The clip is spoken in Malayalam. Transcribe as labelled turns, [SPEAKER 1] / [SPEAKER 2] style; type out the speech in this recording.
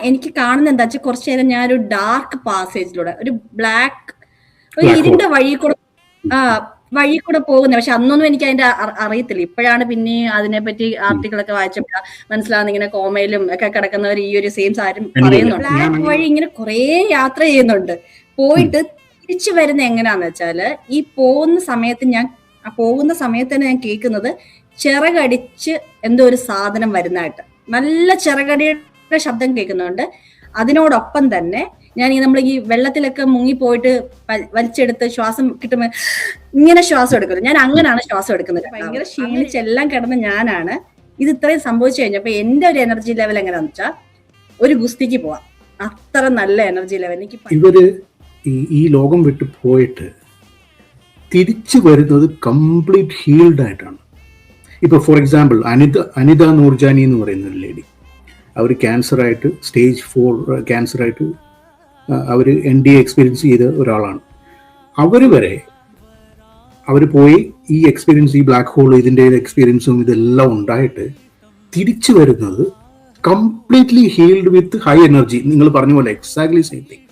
[SPEAKER 1] എനിക്ക് കാണുന്ന എന്താ വെച്ചാൽ കുറച്ചു നേരം ഞാൻ ഒരു ഡാർക്ക് പാസേജിലൂടെ ഒരു ബ്ലാക്ക് ഒരു
[SPEAKER 2] ബ്ലാക്ക് ഹോൾ
[SPEAKER 1] ഇരുണ്ട വഴി കൂടെ പോകുന്നത്. പക്ഷെ അന്നൊന്നും എനിക്ക് അതിന്റെ അറിയത്തില്ല. ഇപ്പോഴാണ് പിന്നെ അതിനെപ്പറ്റി ആർട്ടിക്കിളൊക്കെ വായിച്ചപ്പോഴാ മനസ്സിലാവുന്ന ഇങ്ങനെ കോമയിലും ഒക്കെ കിടക്കുന്നവർ ഈ ഒരു സെയിം സാരും പറയുന്നുണ്ട്. ബ്ലാക്ക് വഴി ഇങ്ങനെ കുറേ യാത്ര ചെയ്യുന്നുണ്ട്. പോയിട്ട് തിരിച്ചു വരുന്ന എങ്ങനെയാന്ന് വെച്ചാല് ഈ പോകുന്ന സമയത്ത് തന്നെ ഞാൻ കേൾക്കുന്നത് ചിറകടിച്ച് എന്തോ ഒരു സാധനം വരുന്നതായിട്ട്, നല്ല ചിറകടിയുടെ ശബ്ദം കേൾക്കുന്നുണ്ട്. അതിനോടൊപ്പം തന്നെ ഞാൻ നമ്മൾ ഈ വെള്ളത്തിലൊക്കെ മുങ്ങിപ്പോയിട്ട് വലിച്ചെടുത്ത് ശ്വാസം കിട്ടുമ്പോൾ ഇങ്ങനെ ശ്വാസം എടുക്കുന്നത്, ഞാൻ അങ്ങനെയാണ് ശ്വാസം എടുക്കുന്നത്. ഭയങ്കര ക്ഷീണിച്ചെല്ലാം കിടന്ന് ഞാനാണ് ഇത് ഇത്രയും സംഭവിച്ചു കഴിഞ്ഞപ്പോ എന്റെ ഒരു എനർജി ലെവൽ എങ്ങനെയാന്ന് വെച്ചാൽ ഒരു ഗുസ്തിക്ക് പോവാം, അത്ര നല്ല എനർജി ലെവൽ എനിക്ക്.
[SPEAKER 2] ഇവര് ഈ ലോകം വിട്ടു പോയിട്ട് തിരിച്ചു വരുന്നത് കംപ്ലീറ്റ് ഹീൽഡ് ആയിട്ടാണ്. ഇപ്പോൾ ഫോർ എക്സാമ്പിൾ അനിത നൂർജാനി എന്ന് പറയുന്ന ഒരു ലേഡി, അവർ ക്യാൻസറായിട്ട് സ്റ്റേജ് 4 ക്യാൻസറായിട്ട് അവർ NDA എക്സ്പീരിയൻസ് ചെയ്ത ഒരാളാണ്. അവർ പോയി ഈ എക്സ്പീരിയൻസ്, ഈ ബ്ലാക്ക് ഹോൾ ഇതിൻ്റെ എക്സ്പീരിയൻസും ഇതെല്ലാം ഉണ്ടായിട്ട് തിരിച്ചു വരുന്നത് completely healed with high energy. നിങ്ങൾ പറഞ്ഞ പോലെ എക്സാക്ട്ലി സെയിം തിങ്.